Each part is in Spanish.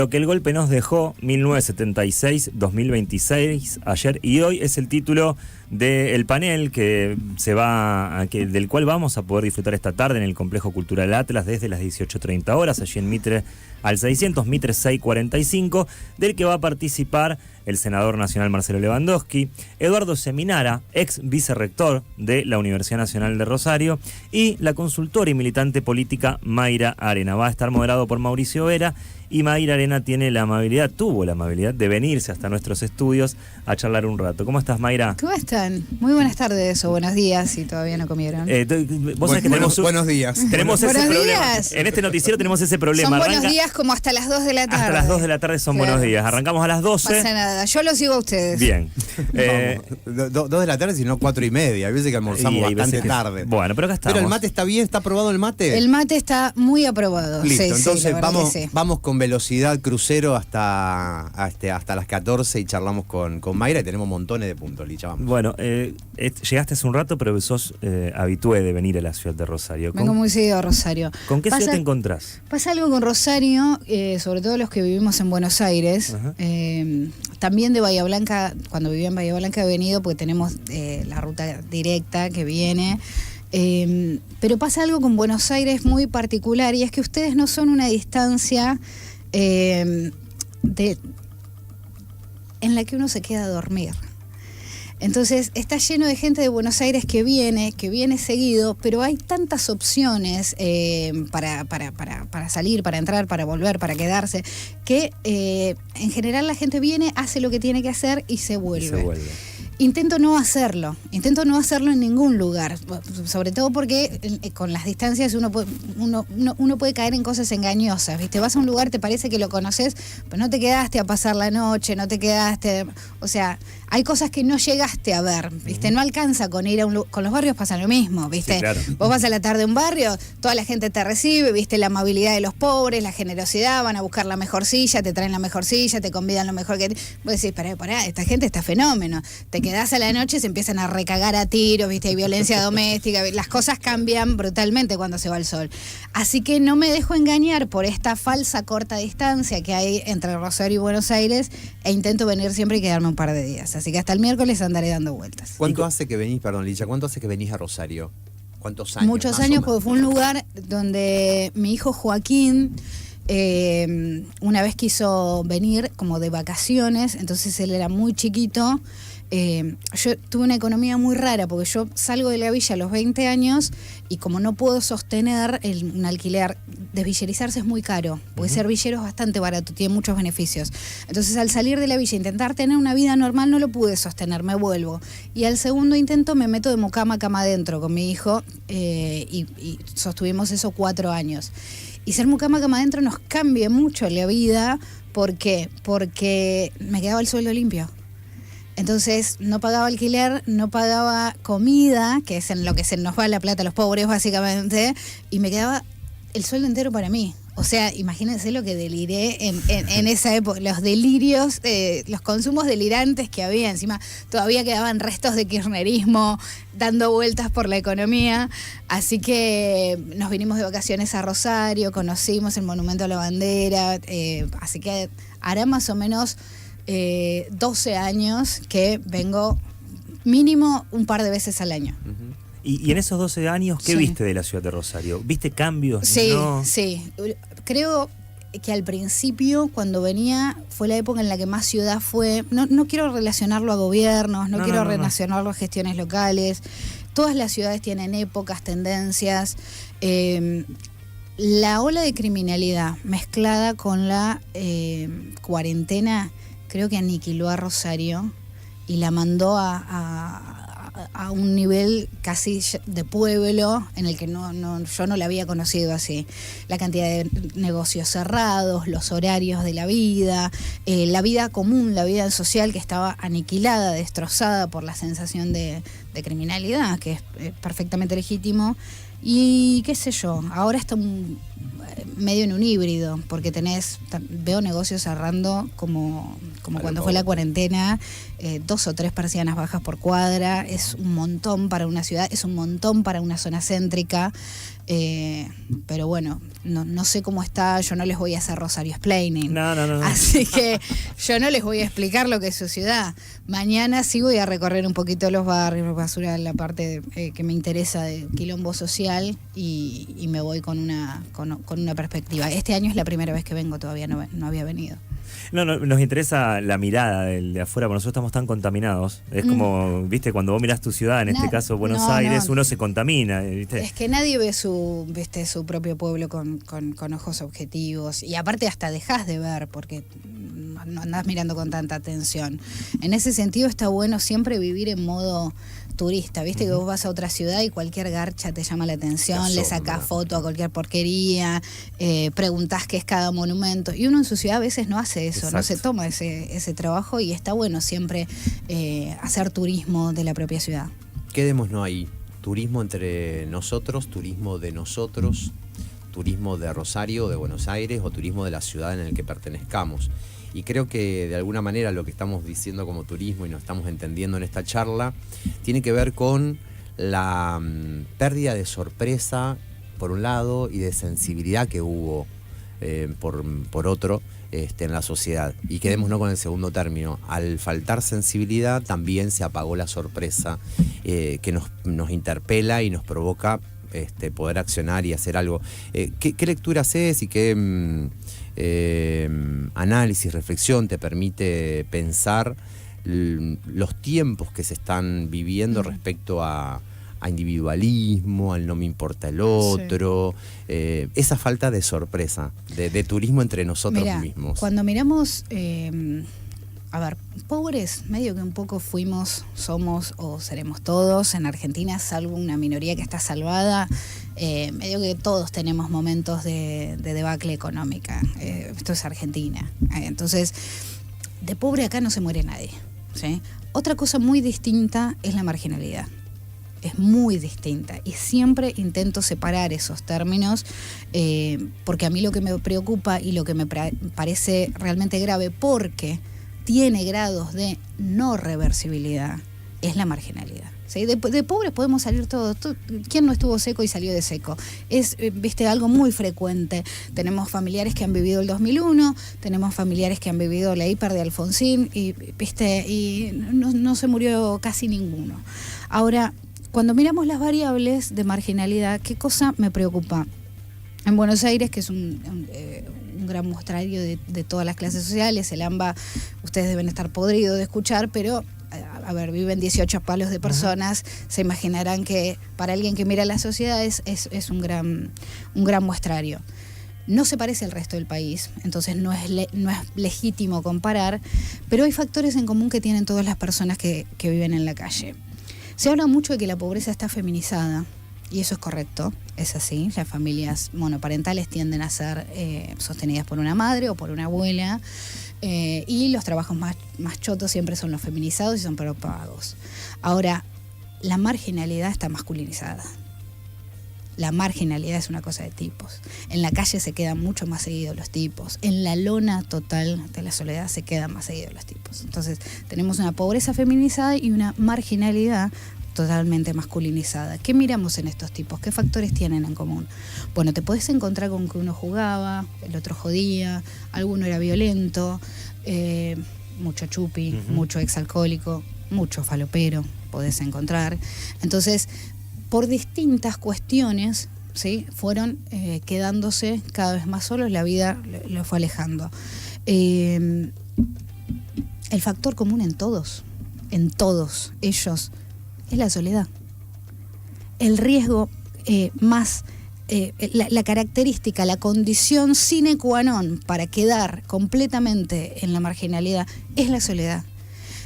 Lo que el golpe nos dejó, 1976-2026, ayer y hoy, es el título del panel del cual vamos a poder disfrutar esta tarde en el Complejo Cultural Atlas desde las 18:30 horas, allí en Mitre al 600, Mitre 645, del que va a participar el senador nacional Marcelo Lewandowski, Eduardo Seminara, ex vicerrector de la Universidad Nacional de Rosario, y la consultora y militante política Mayra Arena. Va a estar moderado por Mauricio Vera, y Mayra Arena tuvo la amabilidad de venirse hasta nuestros estudios a charlar un rato. ¿Cómo estás, Mayra? ¿Cómo están? Muy buenas tardes o buenos días si todavía no comieron. Buenos días. Tenemos ese Buenos problema. días. En este noticiero tenemos ese problema. Son buenos días como hasta las 2 de la tarde. Hasta las 2 de la tarde son buenos días. Arrancamos a las 12. No pasa nada, yo los sigo a ustedes. Bien. 2 de la tarde, sino 4:30. Hay veces que almorzamos bastante tarde. Bueno, pero acá estamos. Pero el mate está bien, ¿está aprobado el mate? El mate está muy aprobado. Listo, sí, entonces sí, vamos con velocidad crucero hasta las 14 y charlamos con Mayra y tenemos montones de puntos, Licha, vamos. Bueno, llegaste hace un rato, pero sos habitué de venir a la ciudad de Rosario. Vengo muy seguido a Rosario. ¿Con qué ciudad te encontrás? Pasa algo con Rosario, sobre todo los que vivimos en Buenos Aires. También de Bahía Blanca, cuando vivía en Bahía Blanca he venido porque tenemos la ruta directa que viene. Pero pasa algo con Buenos Aires muy particular, y es que ustedes no son una distancia en la que uno se queda a dormir. Entonces está lleno de gente de Buenos Aires que viene seguido, pero hay tantas opciones para salir, para entrar, para volver, para quedarse, que en general la gente viene, hace lo que tiene que hacer y se vuelve. Intento no hacerlo en ningún lugar, sobre todo porque con las distancias uno puede caer en cosas engañosas, ¿viste? Vas a un lugar, te parece que lo conoces, pero no te quedaste a pasar la noche, o sea, hay cosas que no llegaste a ver, ¿viste? No alcanza con ir a con los barrios pasa lo mismo, ¿viste? Sí, claro. Vos vas a la tarde a un barrio, toda la gente te recibe, ¿viste? La amabilidad de los pobres, la generosidad, van a buscar la mejor silla, te traen la mejor silla, te convidan lo mejor que... Vos decís, pará, esta gente está fenómeno. Te quedás a la noche, se empiezan a recagar a tiros, ¿viste? Hay violencia doméstica, las cosas cambian brutalmente cuando se va el sol. Así que no me dejo engañar por esta falsa corta distancia que hay entre Rosario y Buenos Aires, e intento venir siempre y quedarme un par de días. Así que hasta el miércoles andaré dando vueltas. ¿Cuánto hace que venís a Rosario? ¿Cuántos años? Muchos años, porque fue un lugar donde mi hijo Joaquín una vez quiso venir como de vacaciones, entonces él era muy chiquito. Yo tuve una economía muy rara porque yo salgo de la villa a los 20 años y como no puedo sostener un alquiler, desvillerizarse es muy caro, porque ser villero es bastante barato, tiene muchos beneficios. Entonces al salir de la villa, intentar tener una vida normal, no lo pude sostener, me vuelvo. Y al segundo intento me meto de mucama cama adentro con mi hijo y sostuvimos eso 4 años. Y ser mucama cama adentro nos cambia mucho la vida. ¿Por qué? Porque me quedaba el sueldo limpio. Entonces no pagaba alquiler, no pagaba comida, que es en lo que se nos va la plata a los pobres básicamente, y me quedaba el sueldo entero para mí. O sea, imagínense lo que deliré en esa época, los delirios, los consumos delirantes que había. Encima todavía quedaban restos de kirchnerismo dando vueltas por la economía. Así que nos vinimos de vacaciones a Rosario, conocimos el Monumento a la Bandera, así que hará más o menos 12 años que vengo mínimo un par de veces al año. Y en esos 12 años, ¿qué viste de la ciudad de Rosario? ¿Viste cambios? Sí, ¿no? sí. Creo que al principio, cuando venía, fue la época en la que más ciudad fue. No quiero relacionarlo a gobiernos, no quiero relacionarlo a gestiones locales. Todas las ciudades tienen épocas, tendencias. La ola de criminalidad mezclada con la cuarentena creo que aniquiló a Rosario y la mandó a un nivel casi de pueblo en el que yo no la había conocido así. La cantidad de negocios cerrados, los horarios de la vida común, la vida social que estaba aniquilada, destrozada por la sensación de criminalidad, que es perfectamente legítimo. Y qué sé yo, ahora medio en un híbrido, porque veo negocios cerrando como cuando fue la cuarentena, 2 o 3 persianas bajas por cuadra, es un montón para una ciudad, es un montón para una zona céntrica, pero bueno, no sé cómo está, yo no les voy a hacer Rosario explaining, No. así que yo no les voy a explicar lo que es su ciudad. Mañana sí voy a recorrer un poquito los barrios, basura, la parte que me interesa de quilombo social y me voy con una perspectiva. Este año es la primera vez que vengo, todavía no había venido. No, nos interesa la mirada de afuera, porque nosotros estamos tan contaminados. Es como, viste, cuando vos mirás tu ciudad, en este caso Buenos Aires, uno se contamina, ¿viste? Es que nadie ve su propio pueblo con ojos objetivos. Y aparte hasta dejás de ver, porque no andás mirando con tanta atención. En ese sentido está bueno siempre vivir en modo turista, viste que vos vas a otra ciudad y cualquier garcha te llama la atención, le sacás foto a cualquier porquería, preguntás qué es cada monumento, y uno en su ciudad a veces no hace eso. Exacto. No se toma ese trabajo, y está bueno siempre hacer turismo de la propia ciudad. Quedémonos ahí, turismo entre nosotros, turismo de nosotros, turismo de Rosario, de Buenos Aires, o turismo de la ciudad en el que pertenezcamos. Y creo que de alguna manera lo que estamos diciendo como turismo y nos estamos entendiendo en esta charla tiene que ver con la pérdida de sorpresa por un lado y de sensibilidad que hubo por otro en la sociedad. Y quedémonos con el segundo término. Al faltar sensibilidad también se apagó la sorpresa que nos interpela y nos provoca poder accionar y hacer algo. ¿Qué lectura haces y qué análisis, reflexión te permite pensar los tiempos que se están viviendo respecto a individualismo, al no me importa el otro, esa falta de sorpresa, de turismo entre nosotros mismos? Cuando miramos, pobres, medio que un poco somos o seremos todos en Argentina, salvo una minoría que está salvada, medio que todos tenemos momentos de debacle económica. Esto es Argentina. Entonces, de pobre acá no se muere nadie, ¿sí? Otra cosa muy distinta es la marginalidad. Es muy distinta y siempre intento separar esos términos porque a mí lo que me preocupa y lo que me parece realmente grave, porque tiene grados de no reversibilidad, es la marginalidad. ¿Sí? De pobres podemos salir todos. ¿Quién no estuvo seco y salió de seco? Es, algo muy frecuente. Tenemos familiares que han vivido el 2001, tenemos familiares que han vivido la hiper de Alfonsín y no se murió casi ninguno. Ahora, cuando miramos las variables de marginalidad, ¿qué cosa me preocupa? En Buenos Aires, que es un gran muestrario de todas las clases sociales, el AMBA, ustedes deben estar podridos de escuchar, pero viven 18 palos de personas, se imaginarán que para alguien que mira la sociedad es un gran muestrario. No se parece al resto del país, entonces no es legítimo comparar, pero hay factores en común que tienen todas las personas que viven en la calle. Se habla mucho de que la pobreza está feminizada, y eso es correcto, es así. Las familias monoparentales tienden a ser sostenidas por una madre o por una abuela, y los trabajos más chotos siempre son los feminizados y son peor pagos. Ahora, la marginalidad está masculinizada. La marginalidad es una cosa de tipos. En la calle se quedan mucho más seguidos los tipos. En la lona total de la soledad se quedan más seguidos los tipos. Entonces, tenemos una pobreza feminizada y una marginalidad totalmente masculinizada. ¿Qué miramos en estos tipos? ¿Qué factores tienen en común? Bueno, te podés encontrar con que uno jugaba, el otro jodía, alguno era violento, mucho chupi, mucho exalcohólico, mucho falopero podés encontrar. Entonces, por distintas cuestiones, ¿sí?, fueron quedándose cada vez más solos, la vida lo fue alejando. El factor común en todos ellos, es la soledad. El riesgo más, la característica, la condición sine qua non para quedar completamente en la marginalidad es la soledad.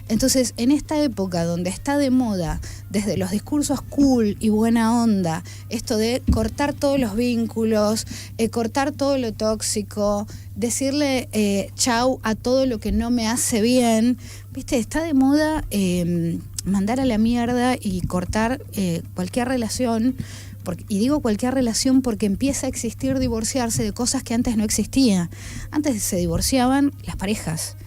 Entonces, en esta época donde está de moda, desde los discursos cool y buena onda, esto de cortar todos los vínculos, cortar todo lo tóxico, decirle chau a todo lo que no me hace bien, ¿viste? Está de moda mandar a la mierda y cortar cualquier relación y digo cualquier relación porque empieza a existir divorciarse de cosas que antes no existían. Antes se divorciaban las parejas.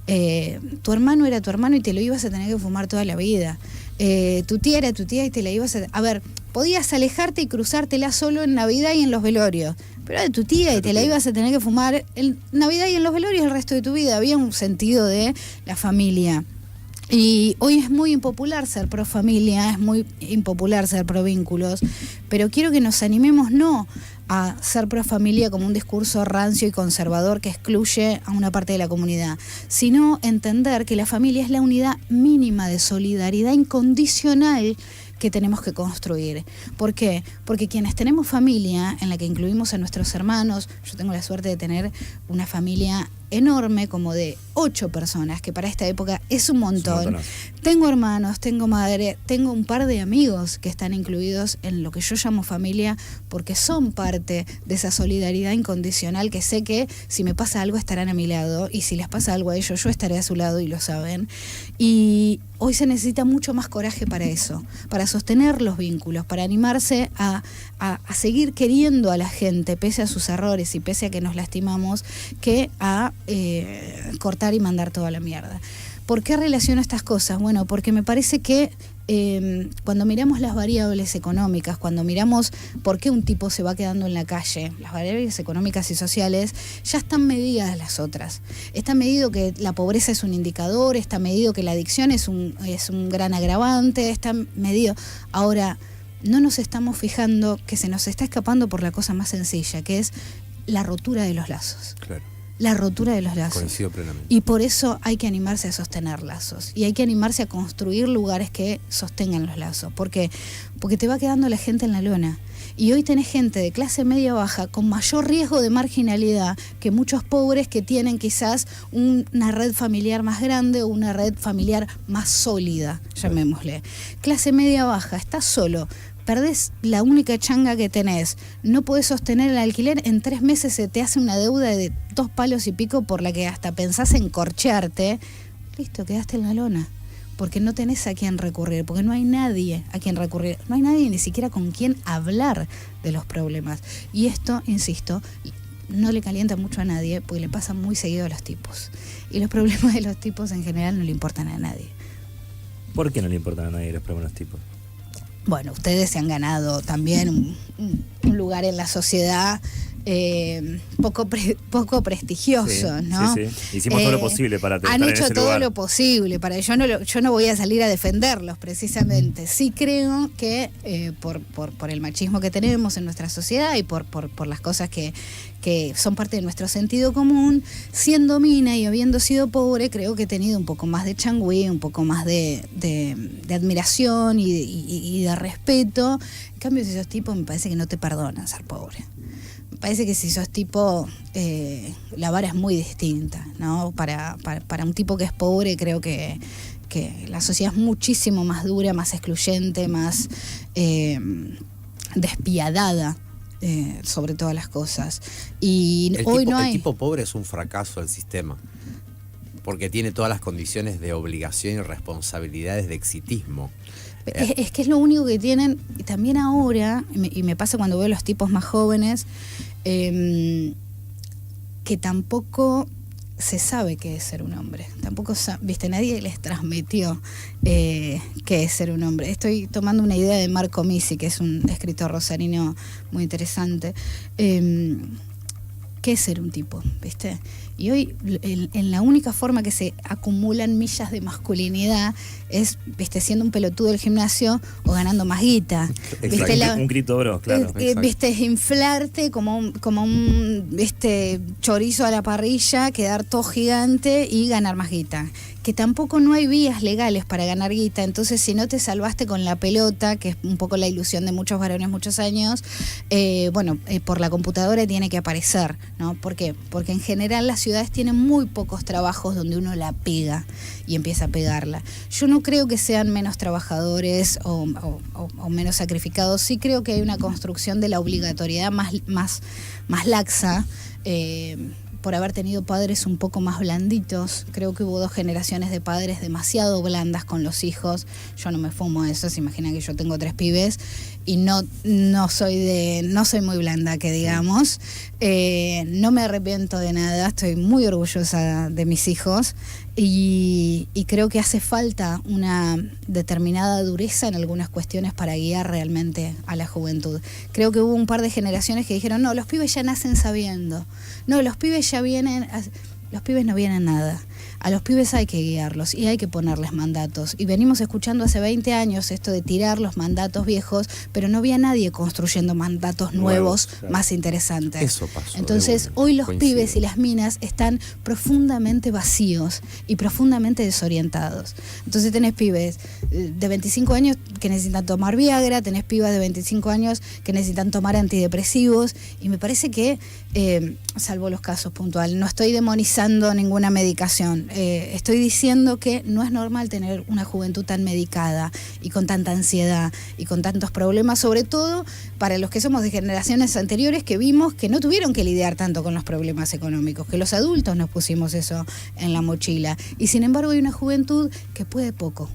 Tu hermano era tu hermano y te lo ibas a tener que fumar toda la vida. Tu tía era tu tía y te la ibas a... A ver, podías alejarte y cruzártela solo en Navidad y en los velorios, pero era de tu tía y te la ibas a tener que fumar en Navidad y en los velorios el resto de tu vida. Había un sentido de la familia. Y hoy es muy impopular ser pro familia, es muy impopular ser pro vínculos, pero quiero que nos animemos no a ser pro familia como un discurso rancio y conservador que excluye a una parte de la comunidad, sino entender que la familia es la unidad mínima de solidaridad incondicional que tenemos que construir. ¿Por qué? Porque quienes tenemos familia, en la que incluimos a nuestros hermanos, yo tengo la suerte de tener una familia enorme, como de 8 personas, que para esta época es un montón. Tengo hermanos, tengo madre, tengo un par de amigos que están incluidos en lo que yo llamo familia, porque son parte de esa solidaridad incondicional que sé que si me pasa algo estarán a mi lado, y si les pasa algo a ellos yo estaré a su lado y lo saben. Y hoy se necesita mucho más coraje para eso, para sostener los vínculos, para animarse a seguir queriendo a la gente pese a sus errores y pese a que nos lastimamos, que a cortar y mandar toda la mierda. ¿Por qué relaciono estas cosas? Bueno, porque me parece que cuando miramos las variables económicas, cuando miramos por qué un tipo se va quedando en la calle, las variables económicas y sociales, ya están medidas las otras. Está medido que la pobreza es un indicador, está medido que la adicción es un gran agravante, está medido... Ahora, no nos estamos fijando que se nos está escapando por la cosa más sencilla, que es la rotura de los lazos. Claro. La rotura de los lazos. Coincido plenamente. Y por eso hay que animarse a sostener lazos. Y hay que animarse a construir lugares que sostengan los lazos. ¿Por qué? Porque te va quedando la gente en la lona. Y hoy tenés gente de clase media baja con mayor riesgo de marginalidad que muchos pobres que tienen quizás una red familiar más grande o una red familiar más sólida, llamémosle. Clase media baja, estás solo, perdés la única changa que tenés, no podés sostener el alquiler, en 3 meses se te hace una deuda de 2 palos y pico por la que hasta pensás en corchearte, listo, quedaste en la lona, porque no tenés a quién recurrir, porque no hay nadie a quien recurrir, no hay nadie ni siquiera con quien hablar de los problemas. Y esto, insisto, no le calienta mucho a nadie, porque le pasa muy seguido a los tipos. Y los problemas de los tipos en general no le importan a nadie. ¿Por qué no le importan a nadie los problemas de los tipos? Bueno, ustedes se han ganado también un lugar en la sociedad poco prestigioso, sí, ¿no? Sí, sí. Hicimos todo lo posible para estar han en hecho ese todo lugar. lo posible para yo no voy a salir a defenderlos precisamente. Sí creo que por el machismo que tenemos en nuestra sociedad y por las cosas que son parte de nuestro sentido común, siendo mina y habiendo sido pobre, creo que he tenido un poco más de changüí, un poco más de admiración y de respeto. En cambio, si sos tipo, me parece que no te perdonan ser pobre. Me parece que si sos tipo, la vara es muy distinta, ¿no? Para un tipo que es pobre, creo que la sociedad es muchísimo más dura, más excluyente, más despiadada sobre todas las cosas. Y hoy no hay... El tipo pobre es un fracaso del sistema, porque tiene todas las condiciones de obligación y responsabilidades de exitismo. Es que es lo único que tienen. Y también ahora, y me pasa cuando veo los tipos más jóvenes, que tampoco se sabe qué es ser un hombre. Tampoco viste, nadie les transmitió qué es ser un hombre. Estoy tomando una idea de Marco Misi, que es un escritor rosarino muy interesante. ¿Qué es ser un tipo? ¿Viste? Y hoy en la única forma que se acumulan millas de masculinidad es, viste, siendo un pelotudo del gimnasio o ganando más guita. ¿Viste? Un grito bro, claro. Viste, es inflarte como un chorizo a la parrilla, quedar todo gigante y ganar más guita. Que tampoco no hay vías legales para ganar guita, entonces si no te salvaste con la pelota, que es un poco la ilusión de muchos varones muchos años, por la computadora tiene que aparecer, ¿no? ¿Por qué? Porque en general las ciudades tienen muy pocos trabajos donde uno la pega y empieza a pegarla. Yo no creo que sean menos trabajadores o menos sacrificados, sí creo que hay una construcción de la obligatoriedad más laxa, por haber tenido padres un poco más blanditos. Creo que hubo 2 generaciones de padres demasiado blandas con los hijos. Yo no me fumo eso, se imagina que yo tengo 3 pibes y no soy muy blanda, que digamos. No me arrepiento de nada, estoy muy orgullosa de mis hijos y creo que hace falta una determinada dureza en algunas cuestiones para guiar realmente a la juventud. Creo que hubo un par de generaciones que dijeron, no, los pibes ya nacen sabiendo, no, los pibes ya vienen, los pibes no vienen nada. A los pibes hay que guiarlos y hay que ponerles mandatos. Y venimos escuchando hace 20 años esto de tirar los mandatos viejos, pero no había nadie construyendo mandatos nuevos, claro, más interesantes. Eso pasó. Entonces, hoy los pibes y las minas están profundamente vacíos y profundamente desorientados. Entonces tenés pibes de 25 años que necesitan tomar Viagra, tenés pibas de 25 años que necesitan tomar antidepresivos, y me parece que, salvo los casos puntuales, no estoy demonizando ninguna medicación. Estoy diciendo que no es normal tener una juventud tan medicada y con tanta ansiedad y con tantos problemas, sobre todo para los que somos de generaciones anteriores que vimos que no tuvieron que lidiar tanto con los problemas económicos, que los adultos nos pusimos eso en la mochila. Y sin embargo hay una juventud que puede poco,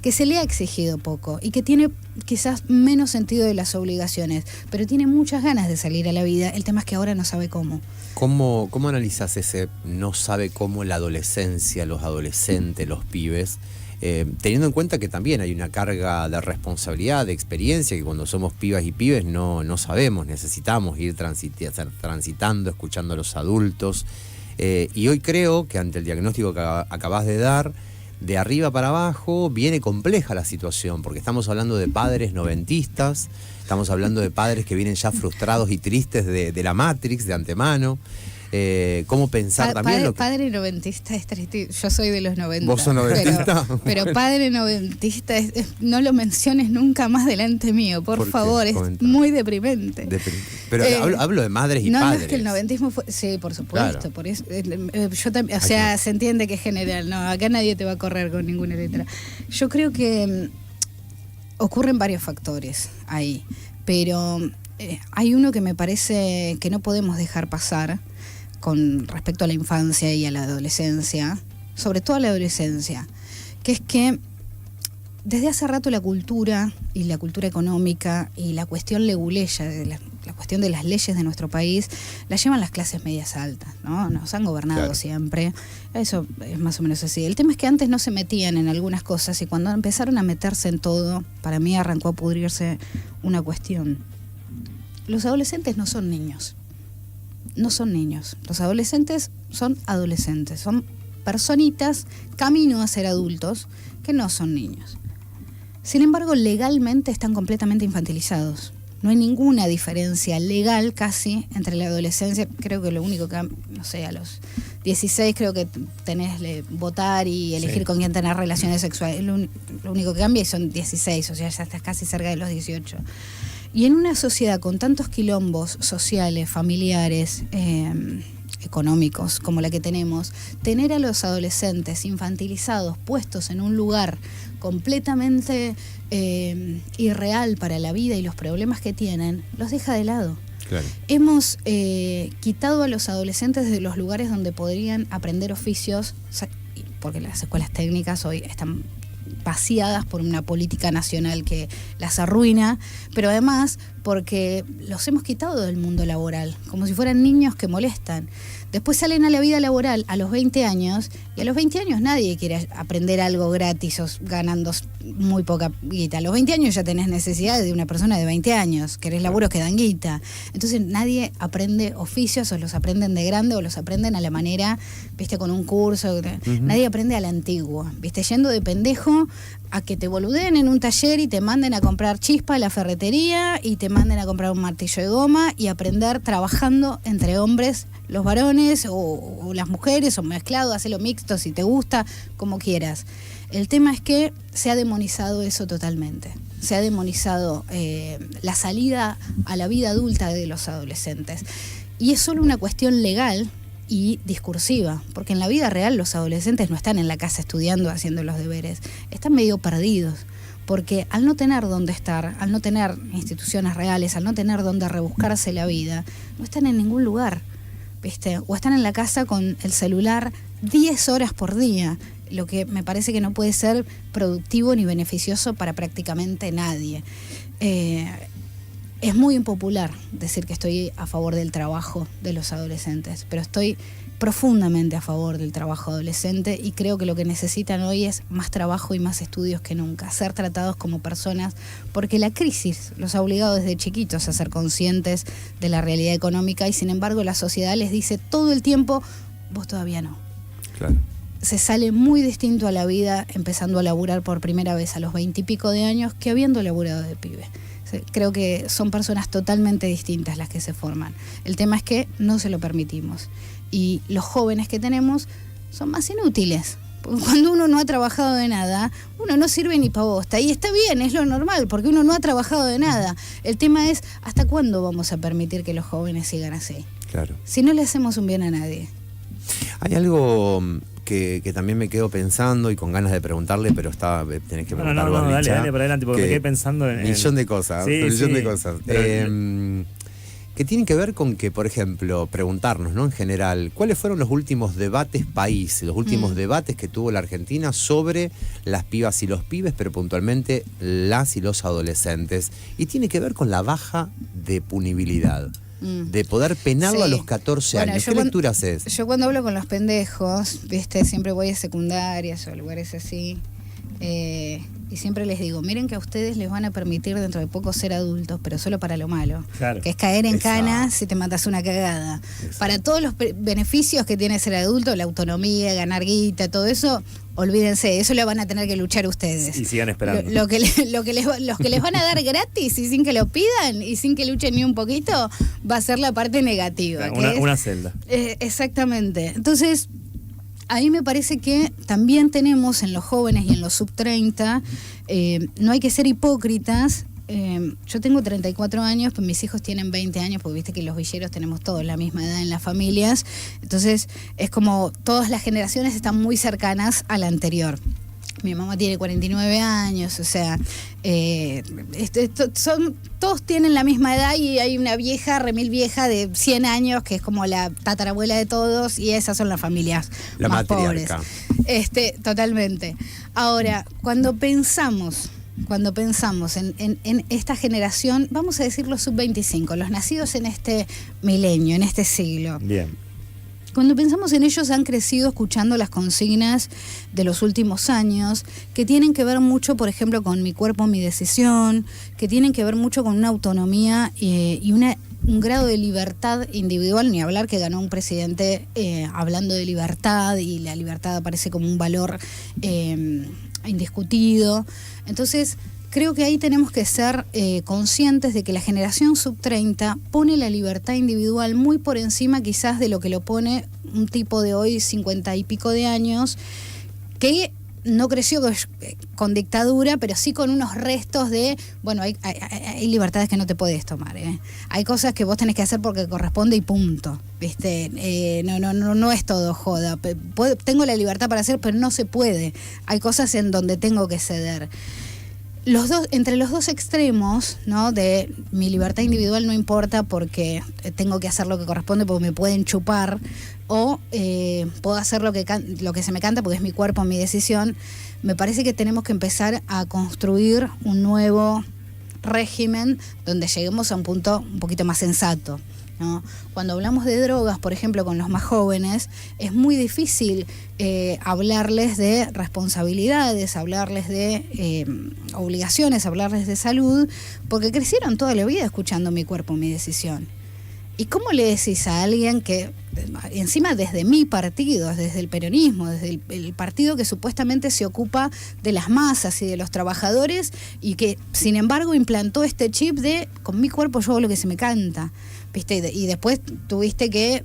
que se le ha exigido poco y que tiene quizás menos sentido de las obligaciones, pero tiene muchas ganas de salir a la vida. El tema es que ahora no sabe cómo. ¿Cómo analizas ese no sabe cómo la adolescencia, los adolescentes, los pibes? Teniendo en cuenta que también hay una carga de responsabilidad, de experiencia, que cuando somos pibas y pibes no sabemos, necesitamos ir transitando, escuchando a los adultos. Y hoy creo que ante el diagnóstico que acabas de dar, de arriba para abajo viene compleja la situación, porque estamos hablando de padres noventistas, estamos hablando de padres que vienen ya frustrados y tristes de la Matrix de antemano. ¿Cómo pensar también? Padre noventista es triste. Yo soy de los 90. ¿Vos sos noventista? Pero padre noventista, no lo menciones nunca más delante mío, por favor, es muy deprimente. Pero hablo de madres y padres. No, es que el noventismo fue... Sí, por supuesto. Claro. Por eso, yo también, o sea, se entiende que es general. No, acá nadie te va a correr con ninguna letra. Yo creo que ocurren varios factores ahí, pero hay uno que me parece que no podemos dejar pasar con respecto a la infancia y a la adolescencia, sobre todo a la adolescencia, que es que desde hace rato la cultura y la cultura económica y la cuestión leguleya, la cuestión de las leyes de nuestro país, la llevan las clases medias altas, ¿no? Nos han gobernado, claro, siempre. Eso es más o menos así. El tema es que antes no se metían en algunas cosas y cuando empezaron a meterse en todo, para mí arrancó a pudrirse una cuestión. Los adolescentes no son niños. No son niños. Los adolescentes son adolescentes. Son personitas camino a ser adultos que no son niños. Sin embargo, legalmente están completamente infantilizados. No hay ninguna diferencia legal casi entre la adolescencia. Creo que lo único que, no sé, a los 16 creo que tenés votar y elegir, sí, con quién tener relaciones sexuales. Lo único que cambia y son 16, o sea, ya estás casi cerca de los 18. Y en una sociedad con tantos quilombos sociales, familiares, económicos como la que tenemos, tener a los adolescentes infantilizados, puestos en un lugar completamente irreal para la vida y los problemas que tienen, los deja de lado. Claro. Hemos quitado a los adolescentes de los lugares donde podrían aprender oficios, porque las escuelas técnicas hoy están vaciadas por una política nacional que las arruina, pero además porque los hemos quitado del mundo laboral, como si fueran niños que molestan. Después salen a la vida laboral a los 20 años, y a los 20 años nadie quiere aprender algo gratis o ganando muy poca guita. A los 20 años ya tenés necesidad de una persona de 20 años, querés laburos que dan guita. Entonces nadie aprende oficios, o los aprenden de grande o los aprenden a la manera, viste, con un curso. Uh-huh. Nadie aprende a la antigua, viste, yendo de pendejo a que te boludeen en un taller y te manden a comprar chispa a la ferretería y te manden a comprar un martillo de goma y aprender trabajando entre hombres, los varones o las mujeres, o mezclado, hacelo mixto si te gusta, como quieras. El tema es que se ha demonizado eso totalmente. Se ha demonizado la salida a la vida adulta de los adolescentes. Y es solo una cuestión legal y discursiva, porque en la vida real los adolescentes no están en la casa estudiando, haciendo los deberes, están medio perdidos, porque al no tener dónde estar, al no tener instituciones reales, al no tener dónde rebuscarse la vida, no están en ningún lugar. ¿viste? O están en la casa con el celular 10 horas por día, lo que me parece que no puede ser productivo ni beneficioso para prácticamente nadie. Es muy impopular decir que estoy a favor del trabajo de los adolescentes, pero estoy profundamente a favor del trabajo adolescente y creo que lo que necesitan hoy es más trabajo y más estudios que nunca, ser tratados como personas, porque la crisis los ha obligado desde chiquitos a ser conscientes de la realidad económica y sin embargo la sociedad les dice todo el tiempo, vos todavía no. Claro. Se sale muy distinto a la vida empezando a laburar por primera vez a los 20 y pico de años que habiendo laburado de pibe. Creo que son personas totalmente distintas las que se forman. El tema es que no se lo permitimos. Y los jóvenes que tenemos son más inútiles. Porque cuando uno no ha trabajado de nada, uno no sirve ni pa' bosta. Y está bien, es lo normal, porque uno no ha trabajado de nada. El tema es, ¿hasta cuándo vamos a permitir que los jóvenes sigan así? Claro. Si no le hacemos un bien a nadie. Hay algo que también me quedo pensando y con ganas de preguntarle, pero tenés que preguntarlo. No, dale para adelante, porque me quedé pensando en... Millón de cosas, sí, millón sí. de cosas. Que tienen que ver con que, por ejemplo, preguntarnos, ¿no? En general, ¿cuáles fueron los últimos debates país, los últimos debates que tuvo la Argentina sobre las pibas y los pibes, pero puntualmente las y los adolescentes? Y tiene que ver con la baja de punibilidad. De poder penarlo a los 14 años. ¿Qué lectura haces? Yo cuando hablo con los pendejos, ¿viste? Siempre voy a secundarias o a lugares así. Y siempre les digo, miren que a ustedes les van a permitir dentro de poco ser adultos, pero solo para lo malo. Claro. Que es caer en Exacto. cana si te matas una cagada. Exacto. Para todos los beneficios que tiene ser adulto, la autonomía, ganar guita, todo eso, olvídense, eso lo van a tener que luchar ustedes. Y sigan esperando. Los que les van a dar gratis y sin que lo pidan y sin que luchen ni un poquito, va a ser la parte negativa. Una celda. Exactamente. Entonces, a mí me parece que también tenemos en los jóvenes y en los sub-30, no hay que ser hipócritas. Yo tengo 34 años, pues mis hijos tienen 20 años, porque viste que los villeros tenemos todos la misma edad en las familias. Entonces, es como todas las generaciones están muy cercanas a la anterior. Mi mamá tiene 49 años, o sea, todos tienen la misma edad y hay una vieja, remil vieja de 100 años que es como la tatarabuela de todos y esas son las familias más pobres. Totalmente. Ahora, cuando pensamos en esta generación, vamos a decir los sub-25, los nacidos en este milenio, en este siglo. Bien. Cuando pensamos en ellos han crecido escuchando las consignas de los últimos años, que tienen que ver mucho, por ejemplo, con mi cuerpo, mi decisión, que tienen que ver mucho con una autonomía y un grado de libertad individual, ni hablar que ganó un presidente hablando de libertad y la libertad aparece como un valor indiscutido. Entonces, creo que ahí tenemos que ser conscientes de que la generación sub-30 pone la libertad individual muy por encima quizás de lo que lo pone un tipo de hoy 50 y pico de años, que no creció con dictadura, pero sí con unos restos de, bueno, hay libertades que no te puedes tomar, hay cosas que vos tenés que hacer porque corresponde y punto, ¿viste? No es todo joda. Tengo la libertad para hacer, pero no se puede. Hay cosas en donde tengo que ceder. Entre los dos extremos, ¿no? De mi libertad individual no importa porque tengo que hacer lo que corresponde porque me pueden chupar, o puedo hacer lo que se me canta porque es mi cuerpo, mi decisión. Me parece que tenemos que empezar a construir un nuevo régimen donde lleguemos a un punto un poquito más sensato, ¿no? Cuando hablamos de drogas, por ejemplo, con los más jóvenes, es muy difícil hablarles de responsabilidades, hablarles de obligaciones, hablarles de salud, porque crecieron toda la vida escuchando mi cuerpo, mi decisión. ¿Y cómo le decís a alguien que, encima desde mi partido, desde el peronismo, desde el partido que supuestamente se ocupa de las masas y de los trabajadores y que, sin embargo, implantó este chip de con mi cuerpo yo hago lo que se me canta? ¿Viste? Y después tuviste que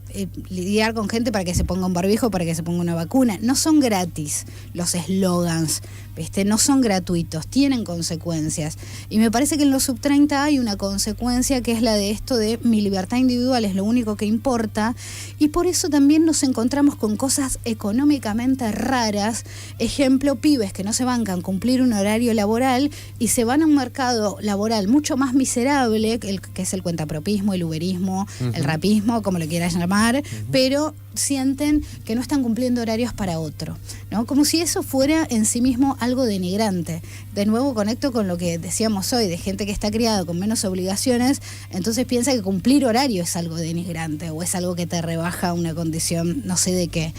lidiar con gente para que se ponga un barbijo, para que se ponga una vacuna. No son gratis los eslogans, ¿viste? No son gratuitos, tienen consecuencias. Y me parece que en los sub-30 hay una consecuencia que es la de esto de mi libertad individual es lo único que importa. Y por eso también nos encontramos con cosas económicamente raras. Ejemplo, pibes que no se bancan cumplir un horario laboral y se van a un mercado laboral mucho más miserable, que es el cuentapropismo, el uberismo, chavismo, el rapismo, como lo quieras llamar, pero sienten que no están cumpliendo horarios para otro, ¿no? Como si eso fuera en sí mismo algo denigrante. De nuevo conecto con lo que decíamos hoy, de gente que está criada con menos obligaciones, entonces piensa que cumplir horario es algo denigrante o es algo que te rebaja una condición no sé de qué.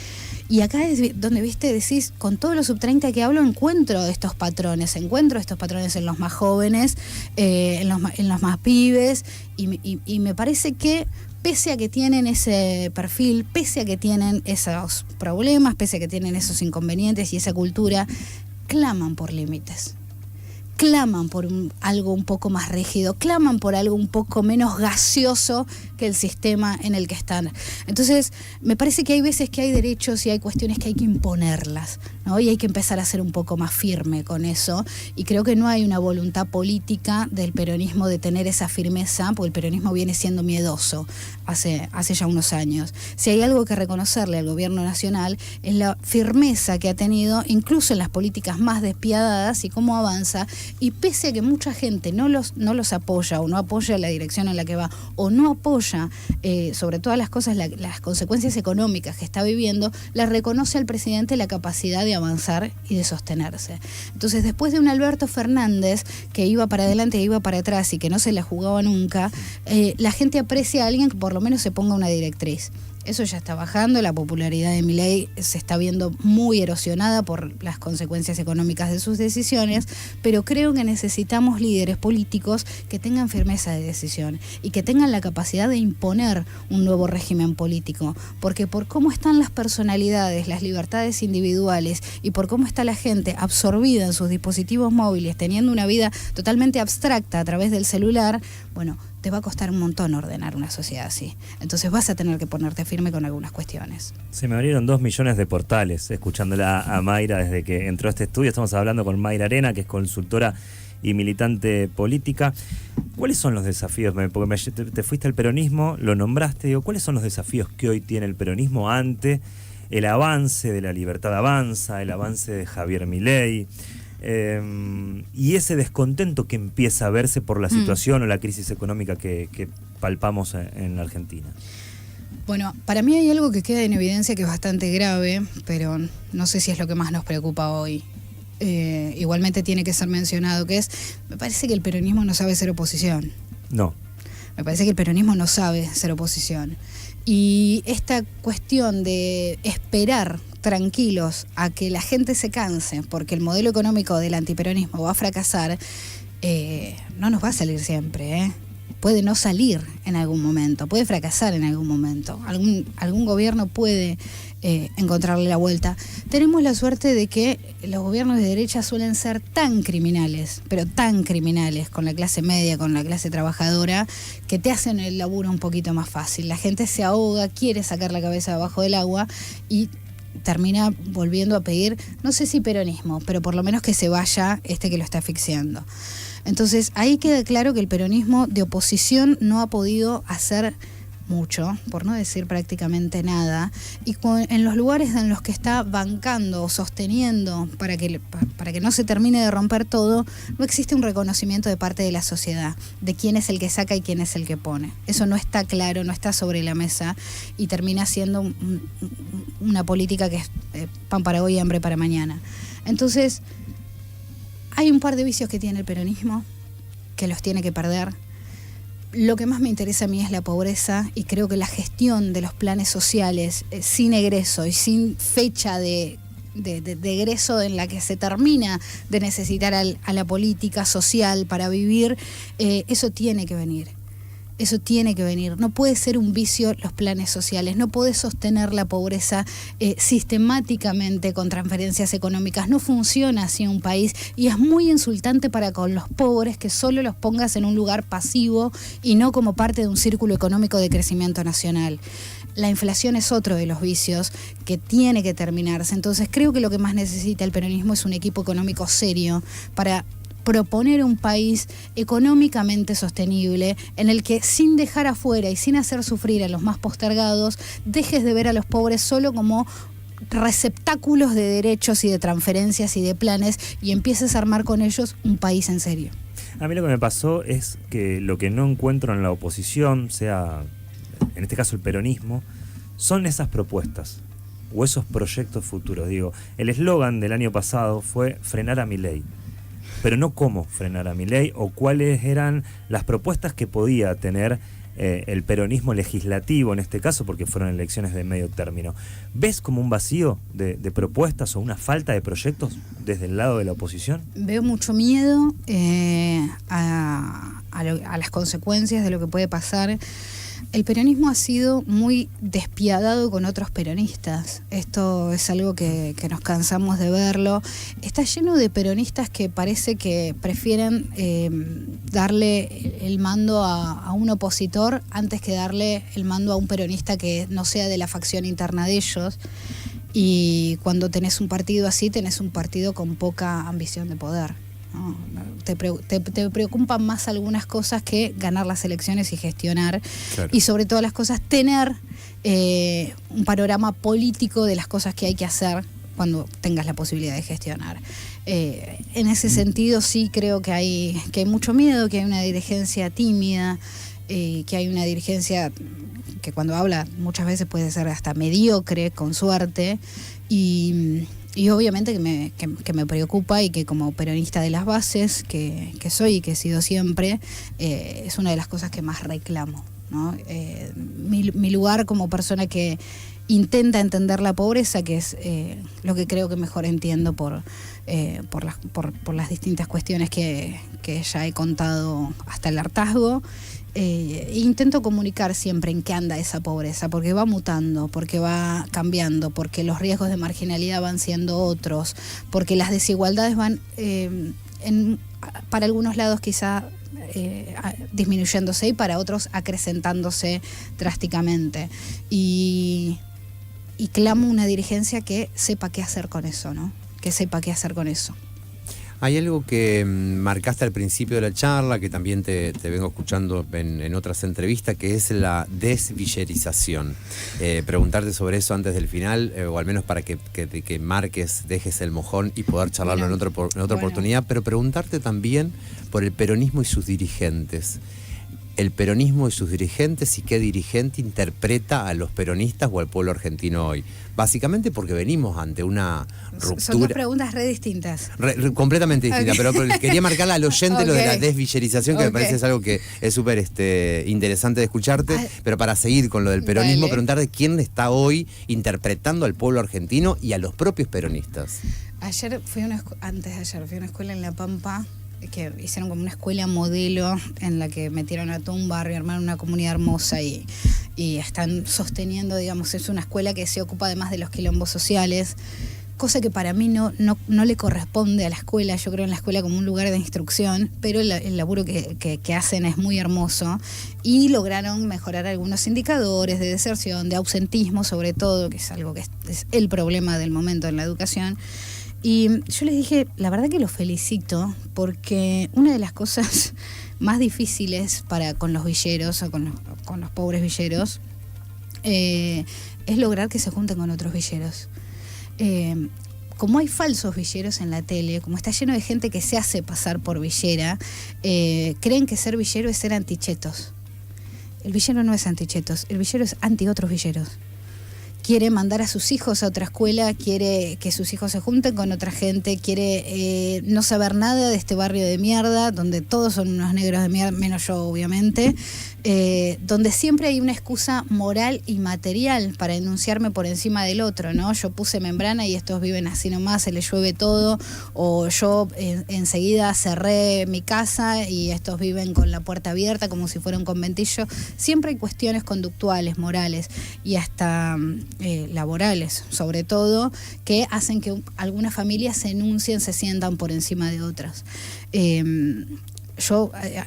Y acá es donde, viste, decís, con todos los sub-30 que hablo, encuentro estos patrones en los más jóvenes, en los más pibes, y me parece que pese a que tienen ese perfil, pese a que tienen esos problemas, pese a que tienen esos inconvenientes y esa cultura, claman por límites. Claman por algo un poco más rígido, claman por algo un poco menos gaseoso que el sistema en el que están. Entonces, me parece que hay veces que hay derechos y hay cuestiones que hay que imponerlas, ¿no? Y hay que empezar a ser un poco más firme con eso. Y creo que no hay una voluntad política del peronismo de tener esa firmeza, porque el peronismo viene siendo miedoso hace ya unos años. Si hay algo que reconocerle al gobierno nacional es la firmeza que ha tenido, incluso en las políticas más despiadadas, y cómo avanza. Y pese a que mucha gente no los apoya o no apoya la dirección en la que va o no apoya sobre todas las cosas las consecuencias económicas que está viviendo, le reconoce al presidente la capacidad de avanzar y de sostenerse. Entonces, después de un Alberto Fernández que iba para adelante e iba para atrás y que no se la jugaba nunca, la gente aprecia a alguien que por lo menos se ponga una directriz. Eso ya está bajando, la popularidad de Milei se está viendo muy erosionada por las consecuencias económicas de sus decisiones, pero creo que necesitamos líderes políticos que tengan firmeza de decisión y que tengan la capacidad de imponer un nuevo régimen político, porque por cómo están las personalidades, las libertades individuales y por cómo está la gente absorbida en sus dispositivos móviles, teniendo una vida totalmente abstracta a través del celular, bueno, te va a costar un montón ordenar una sociedad así. Entonces vas a tener que ponerte firme con algunas cuestiones. Se me abrieron 2 millones de portales escuchándola a Mayra desde que entró a este estudio. Estamos hablando con Mayra Arena, que es consultora y militante política. ¿Cuáles son los desafíos? Porque te fuiste al peronismo, lo nombraste. Digo, ¿cuáles son los desafíos que hoy tiene el peronismo ante el avance de La Libertad Avanza, el avance de Javier Milei? Y ese descontento que empieza a verse por la situación o la crisis económica que palpamos en la Argentina. Bueno, para mí hay algo que queda en evidencia que es bastante grave, pero no sé si es lo que más nos preocupa hoy. Igualmente tiene que ser mencionado, que es, me parece que el peronismo no sabe ser oposición. No. Me parece que el peronismo no sabe ser oposición. Y esta cuestión de esperar tranquilos a que la gente se canse porque el modelo económico del antiperonismo va a fracasar, no nos va a salir siempre, puede no salir en algún momento, puede fracasar en algún momento, algún gobierno puede encontrarle la vuelta. Tenemos la suerte de que los gobiernos de derecha suelen ser tan criminales, pero tan criminales con la clase media, con la clase trabajadora, que te hacen el laburo un poquito más fácil. La gente se ahoga, quiere sacar la cabeza debajo del agua y termina volviendo a pedir, no sé si peronismo, pero por lo menos que se vaya que lo está asfixiando. Entonces, ahí queda claro que el peronismo de oposición no ha podido hacer mucho, por no decir prácticamente nada, y en los lugares en los que está bancando o sosteniendo para que no se termine de romper todo, no existe un reconocimiento de parte de la sociedad de quién es el que saca y quién es el que pone. Eso no está claro, no está sobre la mesa y termina siendo una política que es pan para hoy y hambre para mañana. Entonces, hay un par de vicios que tiene el peronismo que los tiene que perder. Lo que más me interesa a mí es la pobreza y creo que la gestión de los planes sociales sin egreso y sin fecha de egreso en la que se termina de necesitar a la política social para vivir, eso tiene que venir. Eso tiene que venir. No puede ser un vicio los planes sociales. No puede sostener la pobreza sistemáticamente con transferencias económicas. No funciona así un país y es muy insultante para con los pobres que solo los pongas en un lugar pasivo y no como parte de un círculo económico de crecimiento nacional. La inflación es otro de los vicios que tiene que terminarse. Entonces creo que lo que más necesita el peronismo es un equipo económico serio para proponer un país económicamente sostenible en el que, sin dejar afuera y sin hacer sufrir a los más postergados, dejes de ver a los pobres solo como receptáculos de derechos y de transferencias y de planes y empieces a armar con ellos un país en serio. A mí lo que me pasó es que lo que no encuentro en la oposición, sea en este caso el peronismo, son esas propuestas o esos proyectos futuros. Digo, el eslogan del año pasado fue frenar a Milei, pero no cómo frenar a Milei o cuáles eran las propuestas que podía tener el peronismo legislativo en este caso, porque fueron elecciones de medio término. ¿Ves como un vacío de propuestas o una falta de proyectos desde el lado de la oposición? Veo mucho miedo a las consecuencias de lo que puede pasar. El peronismo ha sido muy despiadado con otros peronistas. Esto es algo que nos cansamos de verlo. Está lleno de peronistas que parece que prefieren darle el mando a un opositor antes que darle el mando a un peronista que no sea de la facción interna de ellos. Y cuando tenés un partido así, tenés un partido con poca ambición de poder. ¿No? Te preocupan más algunas cosas que ganar las elecciones y gestionar. Claro. Y sobre todas las cosas tener un panorama político de las cosas que hay que hacer cuando tengas la posibilidad de gestionar. En ese sentido sí creo que hay mucho miedo, que hay una dirigencia tímida, que hay una dirigencia que cuando habla muchas veces puede ser hasta mediocre, con suerte, y obviamente que me preocupa, y que como peronista de las bases que soy y que he sido siempre, es una de las cosas que más reclamo, ¿no? Mi lugar como persona que intenta entender la pobreza, que es lo que creo que mejor entiendo por las distintas cuestiones que ya he contado hasta el hartazgo. Intento comunicar siempre en qué anda esa pobreza, porque va mutando, porque va cambiando, porque los riesgos de marginalidad van siendo otros, porque las desigualdades van, para algunos lados quizá disminuyéndose y para otros acrecentándose drásticamente. Y clamo una dirigencia que sepa qué hacer con eso, ¿no? Que sepa qué hacer con eso. Hay algo que marcaste al principio de la charla, que también te vengo escuchando en otras entrevistas, que es la desvillerización. Preguntarte sobre eso antes del final, o al menos para que marques, dejes el mojón y poder charlarlo en otra oportunidad, pero preguntarte también por el peronismo y sus dirigentes. El peronismo y sus dirigentes, y qué dirigente interpreta a los peronistas o al pueblo argentino hoy. Básicamente porque venimos ante una ruptura. Son dos preguntas re distintas. Completamente distintas, okay. Pero quería marcarle al oyente okay. Lo de la desvillerización, que me parece es algo que es súper interesante de escucharte, pero para seguir con lo del peronismo, preguntarte quién está hoy interpretando al pueblo argentino y a los propios peronistas. Antes de ayer fui a una escuela en La Pampa, que hicieron como una escuela modelo en la que metieron a todo un barrio, armaron una comunidad hermosa y están sosteniendo, digamos, es una escuela que se ocupa además de los quilombos sociales, cosa que para mí no le corresponde a la escuela. Yo creo en la escuela como un lugar de instrucción, pero el laburo que hacen es muy hermoso, y lograron mejorar algunos indicadores de deserción, de ausentismo sobre todo, que es algo que es el problema del momento en la educación. Y yo les dije, la verdad que los felicito, porque una de las cosas más difíciles con los villeros, o con los pobres villeros, es lograr que se junten con otros villeros. Como hay falsos villeros en la tele, como está lleno de gente que se hace pasar por villera, creen que ser villero es ser antichetos. El villero no es antichetos, el villero es anti otros villeros. Quiere mandar a sus hijos a otra escuela, quiere que sus hijos se junten con otra gente, quiere no saber nada de este barrio de mierda, donde todos son unos negros de mierda, menos yo obviamente, donde siempre hay una excusa moral y material para enunciarme por encima del otro, ¿no? Yo puse membrana y estos viven así nomás, se les llueve todo, o yo enseguida cerré mi casa y estos viven con la puerta abierta como si fuera un conventillo. Siempre hay cuestiones conductuales, morales y hasta laborales, sobre todo, que hacen que algunas familias se enuncien, se sientan por encima de otras.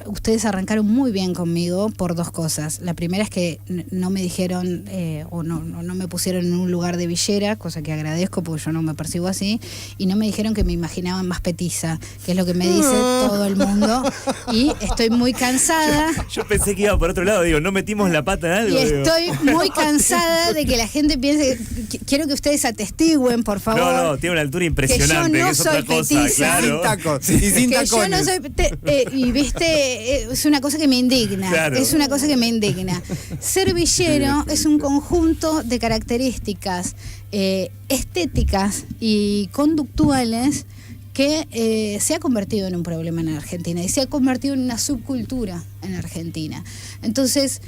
Ustedes arrancaron muy bien conmigo por dos cosas. La primera es que no me dijeron o no me pusieron en un lugar de villera, cosa que agradezco porque yo no me percibo así, y no me dijeron que me imaginaban más petiza, que es lo que me dice todo el mundo, y estoy muy cansada. Yo pensé que iba por otro lado, digo, no metimos la pata en algo. Y estoy muy cansada de que la gente piense, quiero que ustedes atestiguen, por favor. No, tiene una altura impresionante, que yo no que es otra soy cosa, petiza. claro. Sin tacos, y sin que tacones. Yo no soy y viste, es una cosa que me indigna. Claro. Es una cosa que me indigna. Ser villero es un conjunto de características estéticas y conductuales que se ha convertido en un problema en Argentina y se ha convertido en una subcultura en Argentina. Entonces,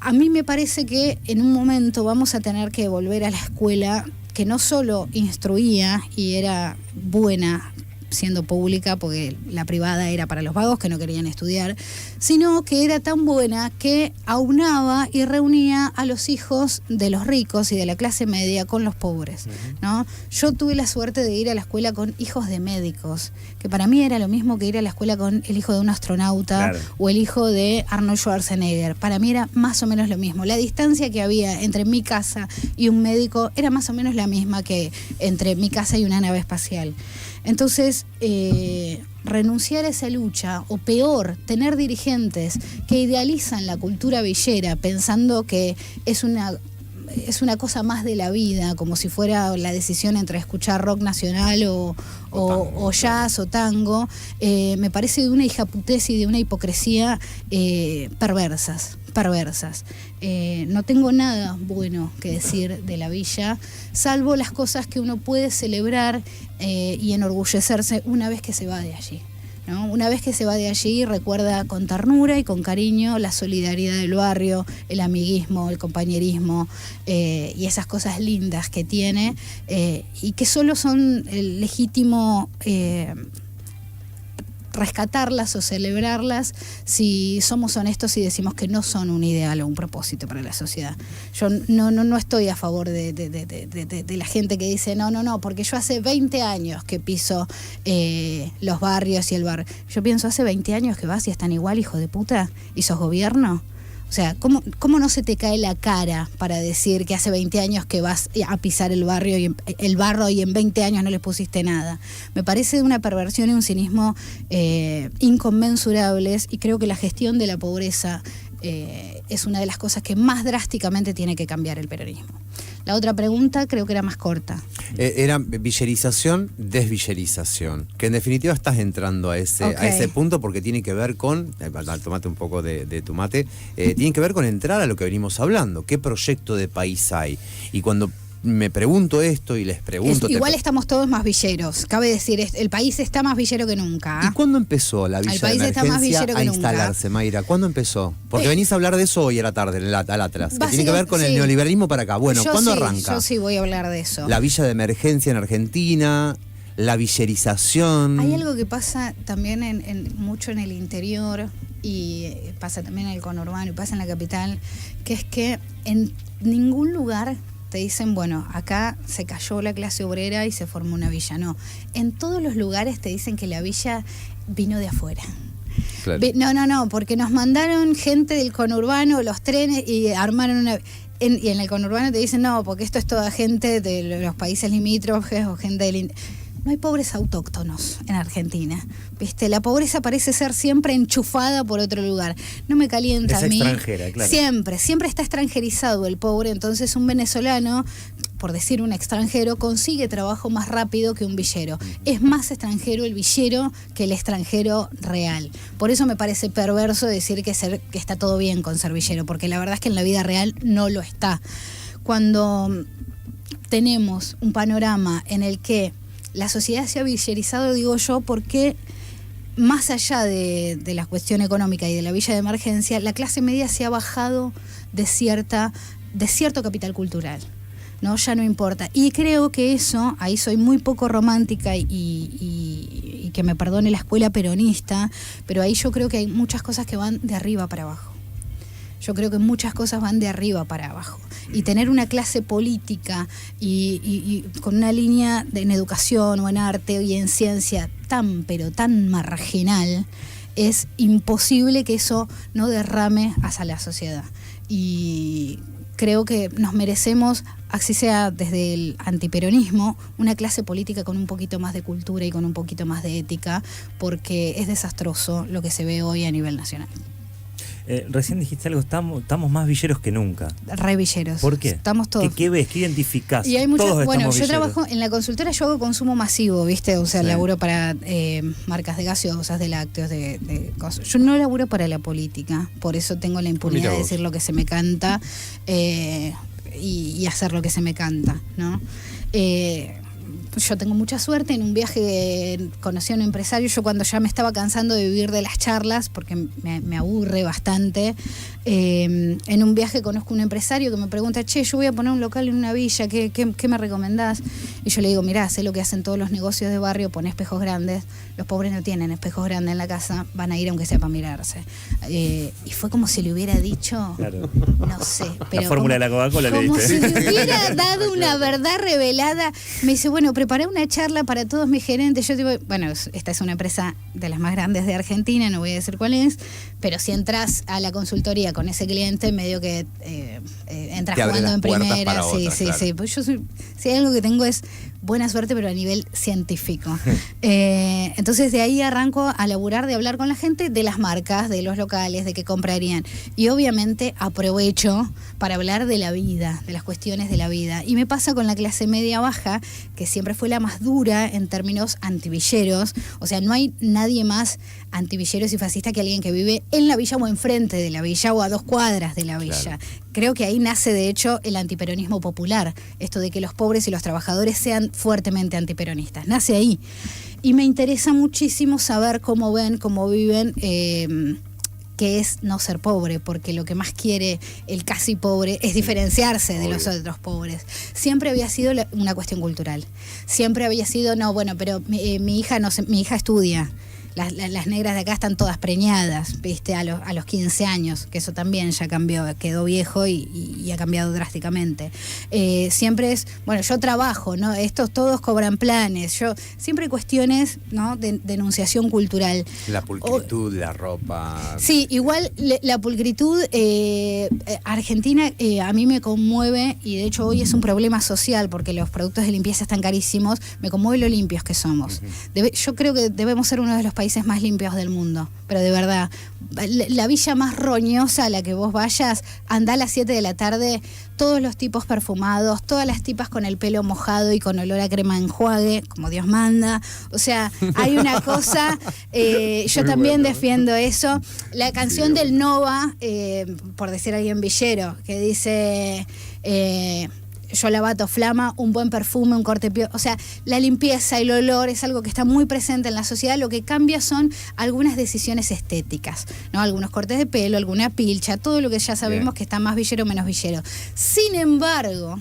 a mí me parece que en un momento vamos a tener que volver a la escuela que no solo instruía y era buena siendo pública, porque la privada era para los vagos que no querían estudiar, sino que era tan buena que aunaba y reunía a los hijos de los ricos y de la clase media con los pobres, ¿no? Yo tuve la suerte de ir a la escuela con hijos de médicos, que para mí era lo mismo que ir a la escuela con el hijo de un astronauta, claro, o el hijo de Arnold Schwarzenegger. Para mí era más o menos lo mismo. La distancia que había entre mi casa y un médico era más o menos la misma que entre mi casa y una nave espacial. Entonces, renunciar a esa lucha, o peor, tener dirigentes que idealizan la cultura villera pensando que es una cosa más de la vida, como si fuera la decisión entre escuchar rock nacional o jazz o tango, me parece de una hijaputez y de una hipocresía perversas. No tengo nada bueno que decir de la villa, salvo las cosas que uno puede celebrar y enorgullecerse una vez que se va de allí, ¿no? Una vez que se va de allí, recuerda con ternura y con cariño la solidaridad del barrio, el amiguismo, el compañerismo y esas cosas lindas que tiene y que solo son el legítimo rescatarlas o celebrarlas si somos honestos y decimos que no son un ideal o un propósito para la sociedad. Yo no estoy a favor de la gente que dice no, porque yo hace 20 años que piso los barrios y el bar. Yo pienso, hace 20 años que vas y están igual, hijo de puta, y sos gobierno. O sea, ¿cómo no se te cae la cara para decir que hace 20 años que vas a pisar el barrio y en 20 años no les pusiste nada? Me parece de una perversión y un cinismo inconmensurables, y creo que la gestión de la pobreza es una de las cosas que más drásticamente tiene que cambiar el peronismo. La otra pregunta creo que era más corta. Era villerización, desvillerización. Que en definitiva estás entrando a ese punto porque tiene que ver con, tomate un poco de tu mate, tiene que ver con entrar a lo que venimos hablando. ¿Qué proyecto de país hay? Y cuando me pregunto esto y les pregunto... Igual estamos todos más villeros. Cabe decir, el país está más villero que nunca. ¿Y cuándo empezó la villa de emergencia a instalarse, Mayra? ¿Cuándo empezó? Porque venís a hablar de eso hoy a la tarde, al Atlas. Que tiene que ver con el neoliberalismo para acá. Bueno, ¿cuándo arranca? Yo sí voy a hablar de eso. La villa de emergencia en Argentina, la villerización... Hay algo que pasa también mucho en el interior, y pasa también en el conurbano y pasa en la capital, que es que en ningún lugar te dicen, bueno, acá se cayó la clase obrera y se formó una villa. No, en todos los lugares te dicen que la villa vino de afuera. Claro. No, porque nos mandaron gente del conurbano, los trenes, y armaron una... y en el conurbano te dicen, no, porque esto es toda gente de los países limítrofes o gente del... No hay pobres autóctonos en Argentina, ¿viste? La pobreza parece ser siempre enchufada por otro lugar. No me calienta a mí. Es extranjera, claro. Siempre está extranjerizado el pobre. Entonces un venezolano, por decir un extranjero, consigue trabajo más rápido que un villero. Es más extranjero el villero que el extranjero real. Por eso me parece perverso decir que está todo bien con ser villero, porque la verdad es que en la vida real no lo está. Cuando tenemos un panorama en el que la sociedad se ha villerizado, digo yo, porque más allá de la cuestión económica y de la villa de emergencia, la clase media se ha bajado de cierto capital cultural, ¿no? Ya no importa. Y creo que eso, ahí soy muy poco romántica y que me perdone la escuela peronista, pero ahí yo creo que hay muchas cosas que van de arriba para abajo. Yo creo que muchas cosas van de arriba para abajo. Y tener una clase política y con una línea en educación o en arte y en ciencia pero tan marginal, es imposible que eso no derrame hacia la sociedad. Y creo que nos merecemos, así sea desde el antiperonismo, una clase política con un poquito más de cultura y con un poquito más de ética, porque es desastroso lo que se ve hoy a nivel nacional. Recién dijiste algo, estamos más villeros que nunca. Re villeros. ¿Por qué? Estamos todos. ¿Qué ves? ¿Qué identificás? Y hay muchos, Todos bueno, estamos yo villeros. trabajo en la consultora, yo hago consumo masivo, ¿viste? O sea, Sí. laburo para marcas de gaseosas, de lácteos, de cosas. Yo no laburo para la política, por eso tengo la impunidad Mira de vos. decir lo que se me canta y hacer lo que se me canta, ¿no? Yo tengo mucha suerte. En un viaje conocí a un empresario. Yo cuando ya me estaba cansando de vivir de las charlas, porque me aburre bastante, en un viaje conozco a un empresario que me pregunta, che, yo voy a poner un local en una villa, ¿qué me recomendás? Y yo le digo, mirá, sé lo que hacen todos los negocios de barrio, pon espejos grandes. Los pobres no tienen espejos grandes en la casa, van a ir aunque sea para mirarse. Y fue como si le hubiera dicho, Claro. no sé, pero La fórmula de la Coca-Cola le como diste. si le hubiera dado una verdad revelada. Me dice, bueno, preparé una charla para todos mis gerentes. Yo digo, bueno, esta es una empresa de las más grandes de Argentina, no voy a decir cuál es, pero si entras a la consultoría con ese cliente, medio que entras Te abre jugando las en puertas primera. para Sí, otras, sí, claro. sí. Pues yo si hay algo que tengo es buena suerte, pero a nivel científico. Entonces de ahí arranco a laburar, de hablar con la gente de las marcas, de los locales, de qué comprarían. Y obviamente aprovecho para hablar de la vida, de las cuestiones de la vida. Y me pasa con la clase media baja, que siempre fue la más dura en términos antivilleros. O sea, no hay nadie más antivilleros y fascista que alguien que vive en la villa o enfrente de la villa o a 2 cuadras de la villa. Claro. Creo que ahí nace, de hecho, el antiperonismo popular. Esto de que los pobres y los trabajadores sean fuertemente antiperonistas. Nace ahí. Y me interesa muchísimo saber cómo ven, cómo viven, qué es no ser pobre, porque lo que más quiere el casi pobre es diferenciarse de los otros pobres. Siempre había sido una cuestión cultural. Siempre había sido, no, bueno, pero mi hija estudia. Las negras de acá están todas preñadas, ¿viste? A los 15 años, que eso también ya cambió, quedó viejo y ha cambiado drásticamente. Siempre es, bueno, yo trabajo, ¿no? Estos todos cobran planes. Siempre hay cuestiones, ¿no? De enunciación cultural. La pulcritud, la ropa. Sí, igual la pulcritud Argentina a mí me conmueve, y de hecho hoy es un problema social porque los productos de limpieza están carísimos. Me conmueve lo limpios que somos. Yo creo que debemos ser uno de los países más limpios del mundo, pero de verdad, la villa más roñosa a la que vos vayas, andá a las 7 de la tarde, todos los tipos perfumados, todas las tipas con el pelo mojado y con olor a crema de enjuague, como Dios manda. O sea, hay una cosa, yo Muy también bueno. defiendo eso. La canción del Nova, por decir alguien villero, que dice... yo la bato flama, un buen perfume, un corte pio. O sea, la limpieza y el olor es algo que está muy presente en la sociedad. Lo que cambia son algunas decisiones estéticas, ¿no? Algunos cortes de pelo, alguna pilcha, todo lo que ya sabemos que está más villero o menos villero. Sin embargo,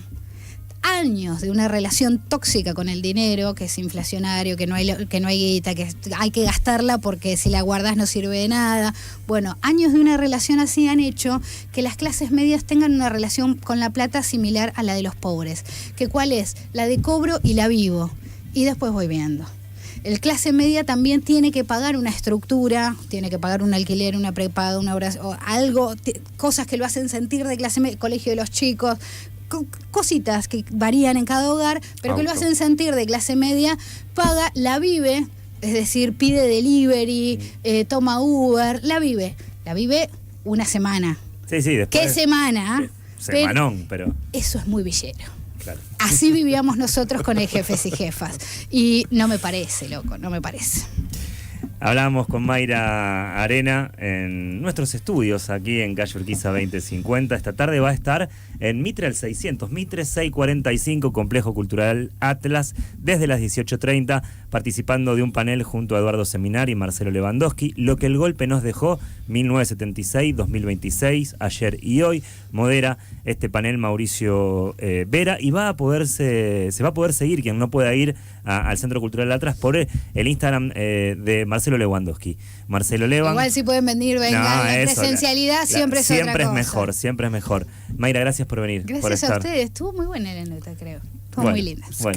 años de una relación tóxica con el dinero, que es inflacionario, que no hay guita, que hay que gastarla porque si la guardás no sirve de nada. Bueno, años de una relación así han hecho que las clases medias tengan una relación con la plata similar a la de los pobres. ¿Que cuál es? La de cobro y la vivo. Y después voy viendo. El clase media también tiene que pagar una estructura, tiene que pagar un alquiler, una prepaga, una obra, o algo, cosas que lo hacen sentir de clase media, colegio de los chicos, cositas que varían en cada hogar, pero que lo hacen sentir de clase media. Paga, la vive, es decir, pide delivery, toma Uber, la vive una semana. Sí, después. ¿Qué semana? Semanón, pero... Eso es muy villero. Claro. Así vivíamos nosotros con el Jefes y Jefas. Y no me parece, loco, no me parece. Hablábamos con Mayra Arena en nuestros estudios aquí en calle Urquiza 2050. Esta tarde va a estar en Mitre al 600, Mitre 645, Complejo Cultural Atlas, desde las 18:30, participando de un panel junto a Eduardo Seminari y Marcelo Lewandowski. Lo que el golpe nos dejó, 1976-2026, ayer y hoy. Modera este panel Mauricio Vera, y se va a poder seguir, quien no pueda ir al Centro Cultural Atlas, por el Instagram de Marcelo Lewandowski. Marcelo Lewan. Igual si pueden venir, vengan. La presencialidad siempre es otra cosa. Siempre es mejor. Mayra, gracias por venir. Gracias por estar. a ustedes. Estuvo muy buena la nota, creo. Estuvo muy linda. Bueno.